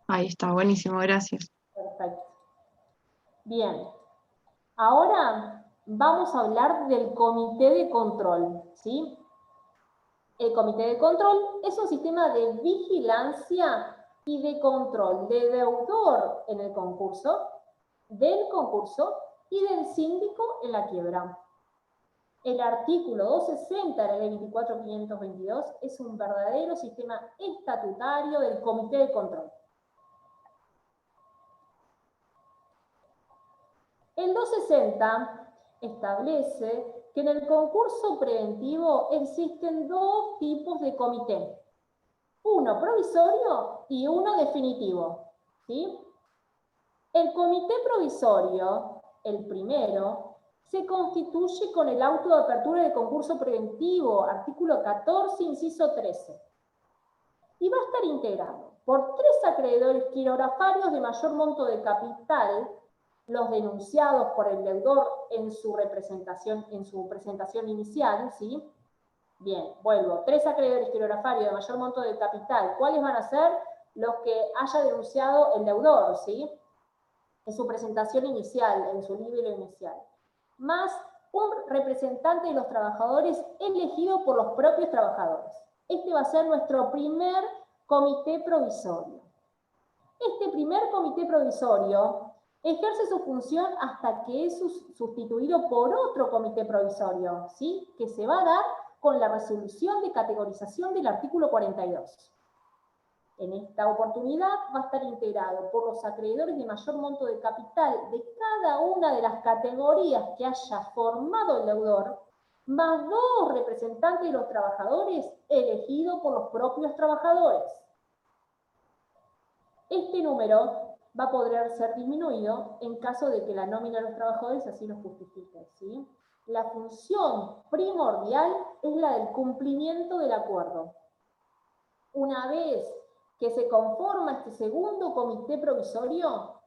Speaker 6: Ahí está, buenísimo, gracias.
Speaker 1: Perfecto. Bien, ahora vamos a hablar del comité de control, ¿sí? El comité de control es un sistema de vigilancia y de control de deudor en el concurso, del concurso y del síndico en la quiebra. El artículo 260 de la ley 24.522 es un verdadero sistema estatutario del comité de control. El 260 establece que en el concurso preventivo existen dos tipos de comité, uno provisorio y uno definitivo, ¿sí? El comité provisorio, el primero, se constituye con el auto de apertura de concurso preventivo, artículo 14, inciso 13, y va a estar integrado por 3 acreedores quirografarios de mayor monto de capital, los denunciados por el deudor en su presentación inicial, ¿sí? Bien, vuelvo. 3 acreedores quirografarios de mayor monto de capital. ¿Cuáles van a ser? Los que haya denunciado el deudor, ¿sí? En su presentación inicial, en su libro inicial. Más un representante de los trabajadores elegido por los propios trabajadores. Este va a ser nuestro primer comité provisorio. Este primer comité provisorio ejerce su función hasta que es sustituido por otro comité provisorio, ¿sí? Que se va a dar con la resolución de categorización del artículo 42. En esta oportunidad va a estar integrado por los acreedores de mayor monto de capital de cada una de las categorías que haya formado el deudor, más 2 representantes de los trabajadores elegidos por los propios trabajadores. Este número va a poder ser disminuido en caso de que la nómina de los trabajadores así lo justifique, ¿sí? La función primordial es la del cumplimiento del acuerdo. Una vez que se conforma este segundo comité provisorio,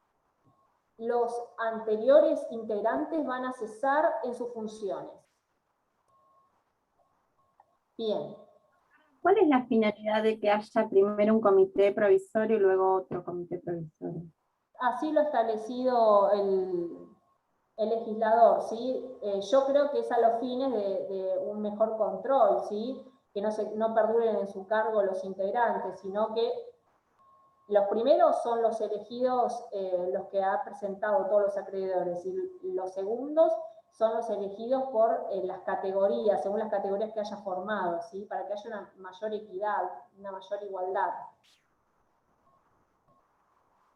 Speaker 1: los anteriores integrantes van a cesar en sus funciones. Bien.
Speaker 4: ¿Cuál es la finalidad de que haya primero un comité provisorio y luego otro comité provisorio?
Speaker 1: así lo ha establecido el legislador, ¿sí? Yo creo que es a los fines de un mejor control, ¿sí? Que no perduren en su cargo los integrantes, sino que los primeros son los elegidos, los que ha presentado todos los acreedores, y los segundos son los elegidos por las categorías, según las categorías que haya formado, ¿sí? Para que haya una mayor equidad, una mayor igualdad.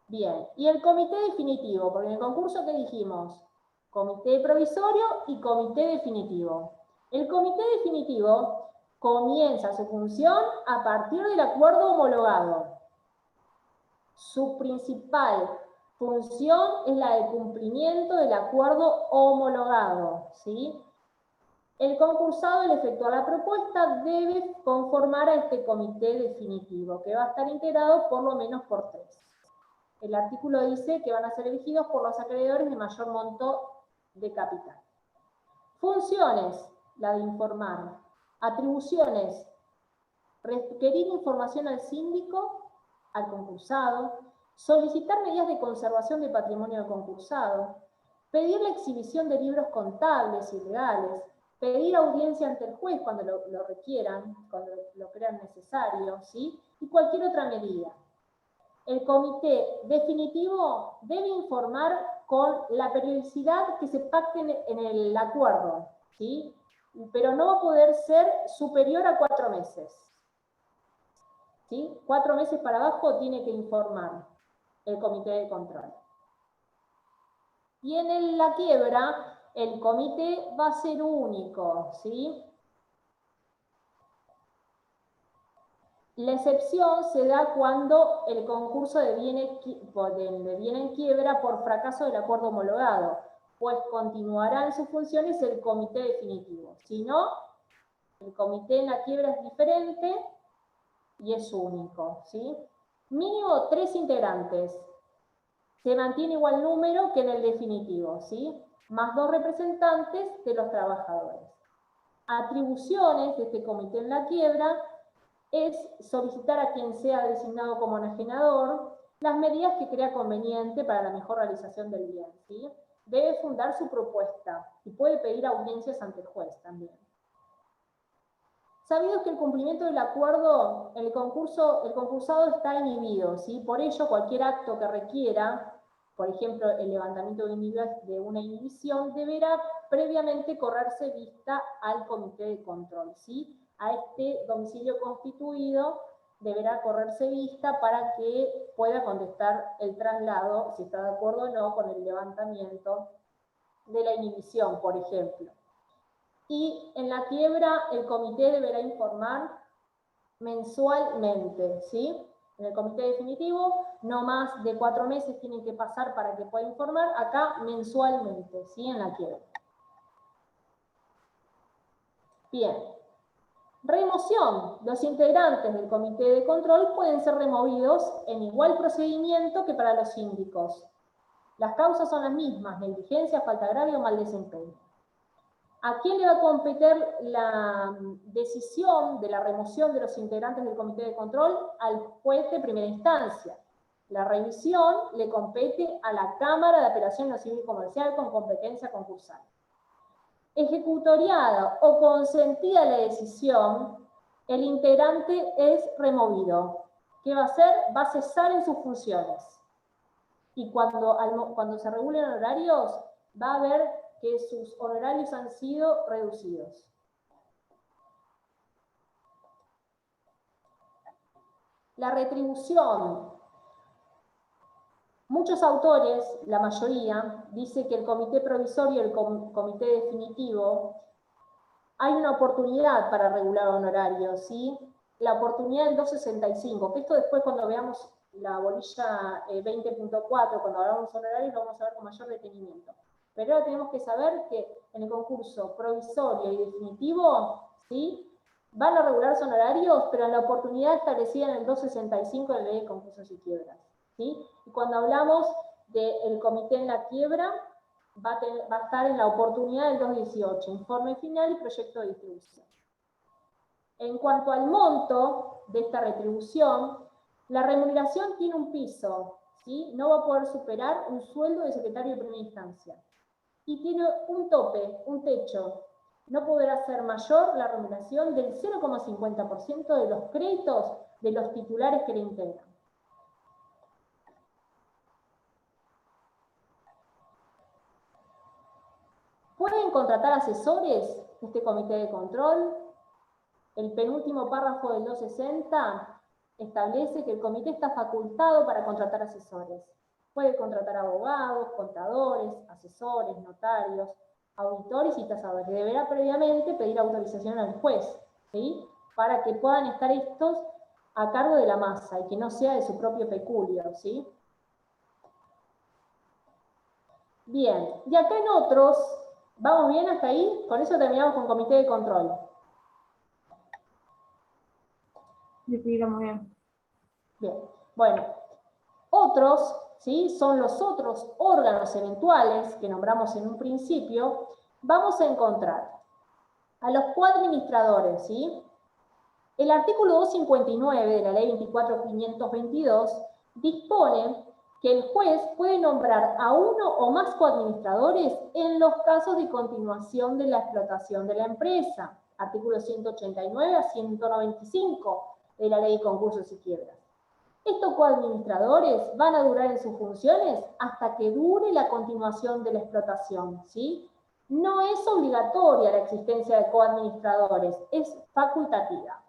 Speaker 1: Bien, y el comité definitivo, porque en el concurso, ¿qué dijimos? Comité provisorio y comité definitivo. El comité definitivo comienza su función a partir del acuerdo homologado. Su principal función es la de cumplimiento del acuerdo homologado, ¿sí? El concursado, al efectuar la propuesta, debe conformar a este comité definitivo, que va a estar integrado por lo menos por 3. El artículo dice que van a ser elegidos por los acreedores de mayor monto de capital. Funciones, la de informar. Atribuciones, requerir información al síndico, al concursado, solicitar medidas de conservación de patrimonio del concursado, pedir la exhibición de libros contables y legales, pedir audiencia ante el juez cuando lo requieran, cuando lo crean necesario, ¿sí? Y cualquier otra medida. El comité definitivo debe informar con la periodicidad que se pacte en el acuerdo, ¿sí? Pero no va a poder ser superior a 4 meses. ¿Sí? 4 meses para abajo tiene que informar el comité de control. Y en la quiebra, el comité va a ser único, ¿sí? La excepción se da cuando el concurso deviene en quiebra por fracaso del acuerdo homologado, pues continuará en sus funciones el comité definitivo. Si no, el comité en la quiebra es diferente y es único, ¿sí? Mínimo 3 integrantes. Se mantiene igual número que en el definitivo, ¿sí? Más 2 representantes de los trabajadores. Atribuciones de este comité en la quiebra es solicitar a quien sea designado como enajenador las medidas que crea conveniente para la mejor realización del bien, ¿sí? Debe fundar su propuesta y puede pedir audiencias ante el juez también. Sabido que el cumplimiento del acuerdo, el concursado está inhibido, ¿sí? Por ello, cualquier acto que requiera, por ejemplo, el levantamiento de una inhibición, deberá previamente correrse vista al comité de control, ¿sí? A este domicilio constituido deberá correrse vista para que pueda contestar el traslado, si está de acuerdo o no, con el levantamiento de la inhibición, por ejemplo. Y en la quiebra el comité deberá informar mensualmente, ¿sí? En el comité definitivo, no más de 4 meses tienen que pasar para que pueda informar, acá mensualmente, ¿sí? En la quiebra. Bien. Remoción. Los integrantes del comité de control pueden ser removidos en igual procedimiento que para los síndicos. Las causas son las mismas: negligencia, falta grave o mal desempeño. ¿A quién le va a competir la decisión de la remoción de los integrantes del comité de control? Al juez de primera instancia. La revisión le compete a la Cámara de Apelación en lo Civil y Comercial con competencia concursal. Ejecutoriada o consentida la decisión, el integrante es removido. ¿Qué va a hacer? Va a cesar en sus funciones. Y cuando se regulen horarios, va a ver que sus honorarios han sido reducidos. La retribución. Muchos autores, la mayoría, dice que el comité provisorio y el comité definitivo hay una oportunidad para regular honorarios, ¿sí? La oportunidad del 265, que esto después cuando veamos la bolilla 20.4, cuando hablamos de honorarios, lo vamos a ver con mayor detenimiento. Pero ahora tenemos que saber que en el concurso provisorio y definitivo, ¿sí? Van a regularse honorarios, pero en la oportunidad establecida en el 265 de la Ley de Concursos y Quiebras, ¿sí? Y cuando hablamos del comité en la quiebra, va a estar en la oportunidad del 218, informe final y proyecto de distribución. En cuanto al monto de esta retribución, la remuneración tiene un piso, ¿sí? No va a poder superar un sueldo de secretario de primera instancia. Y tiene un tope, un techo. No podrá ser mayor la remuneración del 0,50% de los créditos de los titulares que le integran. ¿Pueden contratar asesores este comité de control? El penúltimo párrafo del 260 establece que el comité está facultado para contratar asesores. Puede contratar abogados, contadores, asesores, notarios, auditores y tasadores. Deberá previamente pedir autorización al juez, ¿sí? Para que puedan estar estos a cargo de la masa y que no sea de su propio peculio, ¿sí? Bien, y acá en otros, ¿vamos bien hasta ahí? Con eso terminamos con comité de control.
Speaker 5: Sí, muy bien.
Speaker 1: Bien, bueno, otros, ¿sí? Son los otros órganos eventuales que nombramos en un principio. Vamos a encontrar a los coadministradores, ¿sí? El artículo 259 de la ley 24.522 dispone que el juez puede nombrar a uno o más coadministradores en los casos de continuación de la explotación de la empresa. Artículo 189 a 195 de la ley de concursos y quiebras. Estos coadministradores van a durar en sus funciones hasta que dure la continuación de la explotación, ¿sí? No es obligatoria la existencia de coadministradores, es facultativa.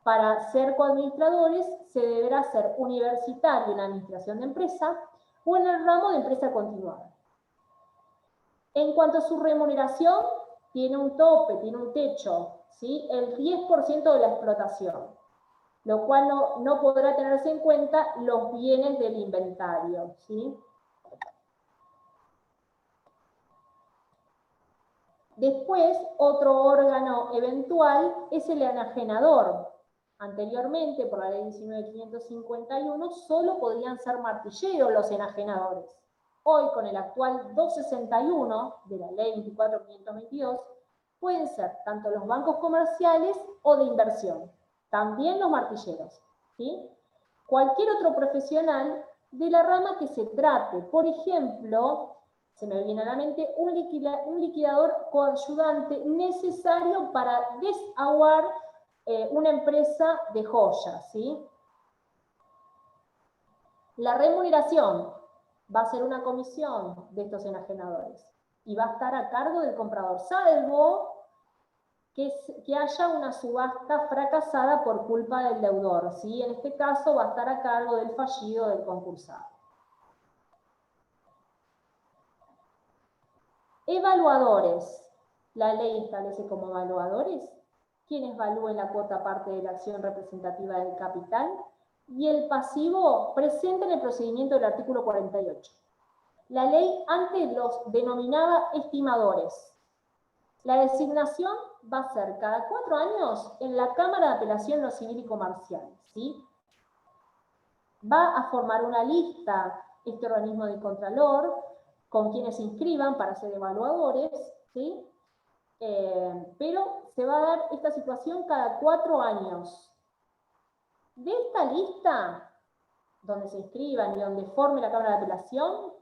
Speaker 1: Para ser coadministradores se deberá ser universitario en administración de empresa o en el ramo de empresa continuada. En cuanto a su remuneración, tiene un tope, tiene un techo, ¿sí? El 10% de la explotación, lo cual no podrá tenerse en cuenta los bienes del inventario, ¿sí? Después, otro órgano eventual es el enajenador. Anteriormente, por la ley 19.551, solo podían ser martilleros los enajenadores. Hoy, con el actual 261 de la ley 24.522, pueden ser tanto los bancos comerciales o de inversión, también los martilleros, ¿sí? Cualquier otro profesional de la rama que se trate. Por ejemplo, se me viene a la mente un liquidador coayudante necesario para desaguar una empresa de joyas, ¿sí? La remuneración va a ser una comisión de estos enajenadores y va a estar a cargo del comprador, salvo que haya una subasta fracasada por culpa del deudor, ¿sí? En este caso va a estar a cargo del fallido del concursado. Evaluadores. La ley establece como evaluadores quienes evalúen la cuota parte de la acción representativa del capital y el pasivo presente en el procedimiento del artículo 48. La ley antes los denominaba estimadores. La designación va a ser cada 4 años en la Cámara de Apelación en lo Civil y Comercial, ¿sí? Va a formar una lista este organismo de Contralor con quienes se inscriban para ser evaluadores, ¿sí? Pero se va a dar esta situación cada 4 años. De esta lista, donde se inscriban y donde forme la Cámara de Apelación,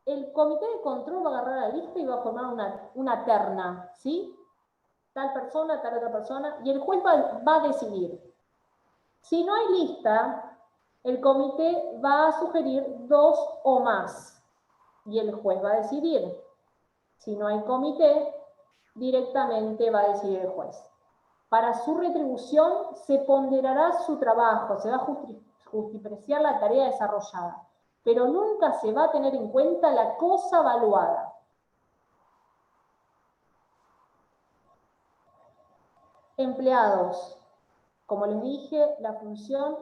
Speaker 1: el comité de control va a agarrar la lista y va a formar una terna, ¿sí? Tal persona, tal otra persona, y el juez va a decidir. Si no hay lista, el comité va a sugerir 2 o más, y el juez va a decidir. Si no hay comité, directamente va a decidir el juez. Para su retribución se ponderará su trabajo, se va a justipreciar la tarea desarrollada, pero nunca se va a tener en cuenta la cosa valuada. Empleados. Como les dije, la función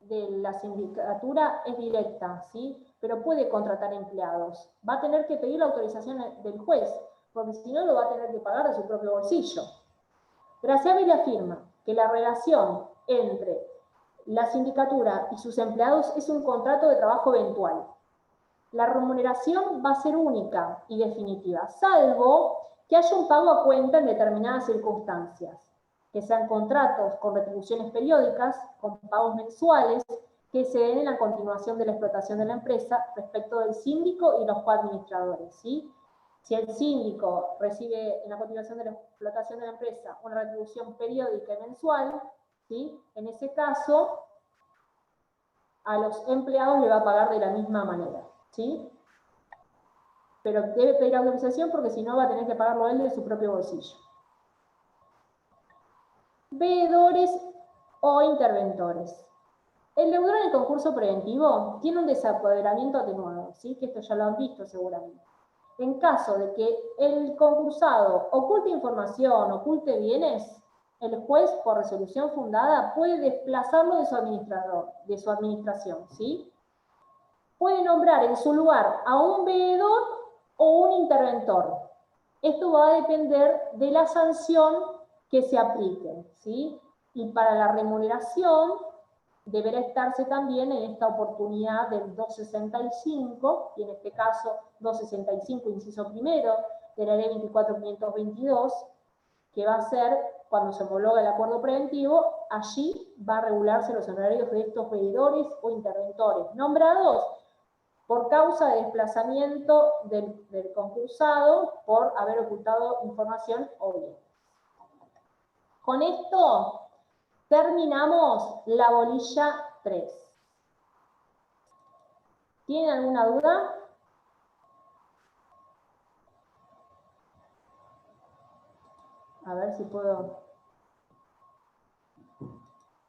Speaker 1: de la sindicatura es directa, ¿sí? Pero puede contratar empleados. Va a tener que pedir la autorización del juez, porque si no lo va a tener que pagar de su propio bolsillo. Graciabile afirma que la relación entre la sindicatura y sus empleados es un contrato de trabajo eventual. La remuneración va a ser única y definitiva, salvo que haya un pago a cuenta en determinadas circunstancias, que sean contratos con retribuciones periódicas, con pagos mensuales, que se den en la continuación de la explotación de la empresa respecto del síndico y los coadministradores, ¿sí? Si el síndico recibe en la continuación de la explotación de la empresa una retribución periódica y mensual, ¿sí? En ese caso, a los empleados le va a pagar de la misma manera, ¿sí? Pero debe pedir autorización porque si no va a tener que pagarlo él de su propio bolsillo. Veedores o interventores. El deudor en el concurso preventivo tiene un desapoderamiento atenuado, ¿sí? Que esto ya lo han visto seguramente. En caso de que el concursado oculte información, oculte bienes, el juez, por resolución fundada, puede desplazarlo de su administrador, de su administración, ¿sí? Puede nombrar en su lugar a un veedor o un interventor. Esto va a depender de la sanción que se aplique, ¿sí? Y para la remuneración deberá estarse también en esta oportunidad del 265, y en este caso 265, inciso primero, de la ley 24.522, que va a ser, cuando se homologa el acuerdo preventivo, allí va a regularse los honorarios de estos veedores o interventores nombrados por causa de desplazamiento del concursado por haber ocultado información o bienes. Con esto terminamos la bolilla 3. ¿Tienen alguna duda? A ver si puedo...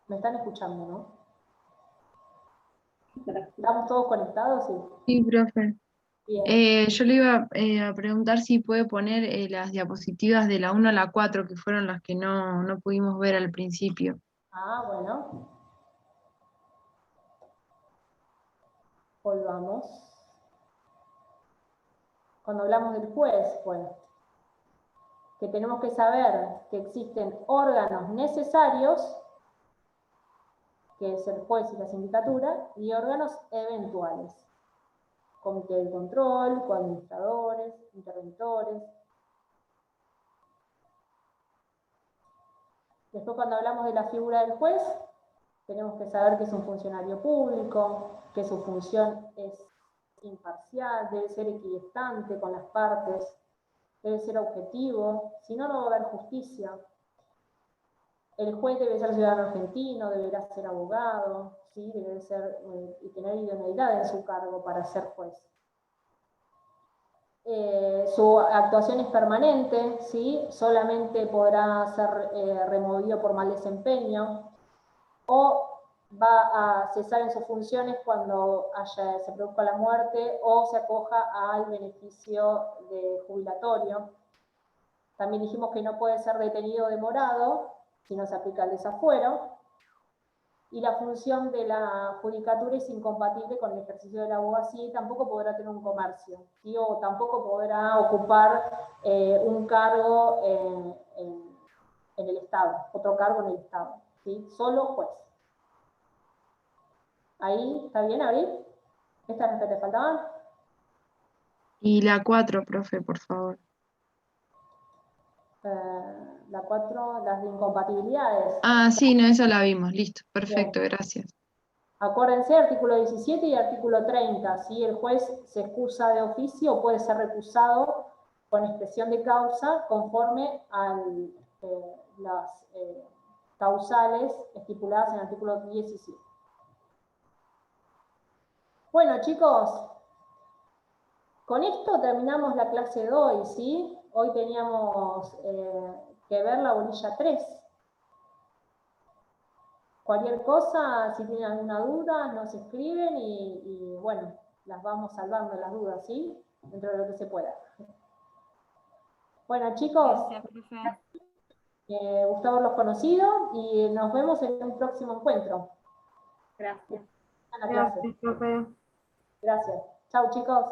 Speaker 1: ¿Me están escuchando, no? ¿Estamos todos conectados? Sí.
Speaker 6: Sí, profe.
Speaker 1: Bien.
Speaker 6: Yo le iba a preguntar si puede poner las diapositivas de la 1 a la 4, que fueron las que no pudimos ver al principio.
Speaker 1: Ah, bueno. Volvamos. Cuando hablamos del juez, bueno, que tenemos que saber que existen órganos necesarios, que es el juez y la sindicatura, y órganos eventuales. Comité de control, coadministradores, interventores. Después, cuando hablamos de la figura del juez, tenemos que saber que es un funcionario público, que su función es imparcial, debe ser equidistante con las partes, debe ser objetivo, si no, no va a haber justicia. El juez debe ser ciudadano argentino, deberá ser abogado, ¿sí? Debe ser, y tener idoneidad en su cargo para ser juez. Su actuación es permanente, ¿sí? Solamente podrá ser removido por mal desempeño, o va a cesar en sus funciones cuando se produzca la muerte o se acoja al beneficio de jubilatorio. También dijimos que no puede ser detenido o demorado si no se aplica el desafuero. Y la función de la judicatura es incompatible con el ejercicio de la abogacía y tampoco podrá tener un comercio, ¿sí? O tampoco podrá ocupar un cargo en el Estado, otro cargo en el Estado, ¿sí? Solo juez. Ahí, ¿está bien, Abril? ¿Estas las que te faltaban?
Speaker 6: Y la 4, profe, por favor.
Speaker 1: La 4, las de incompatibilidades.
Speaker 6: Ah, sí, no, esa la vimos. Listo, perfecto,
Speaker 1: Bien.
Speaker 6: gracias.
Speaker 1: Acuérdense, artículo 17 y artículo 30, si el juez se excusa de oficio, puede ser recusado con expresión de causa conforme a las causales estipuladas en el artículo 17. Bueno, chicos, con esto terminamos la clase de hoy, ¿sí? Hoy teníamos que ver la bolilla 3. Cualquier cosa, si tienen alguna duda, nos escriben y bueno, las vamos salvando las dudas, ¿sí? Dentro de lo que se pueda. Bueno, chicos,
Speaker 2: Gracias, profe.
Speaker 1: gusto haberlos conocido y nos vemos en un próximo encuentro.
Speaker 4: Gracias.
Speaker 1: En la clase.
Speaker 5: Gracias, profe.
Speaker 1: Gracias. Chau, chicos.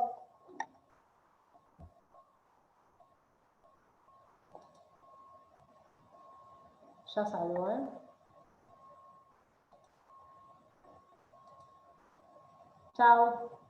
Speaker 1: Ya salgo, ¿eh? Chao.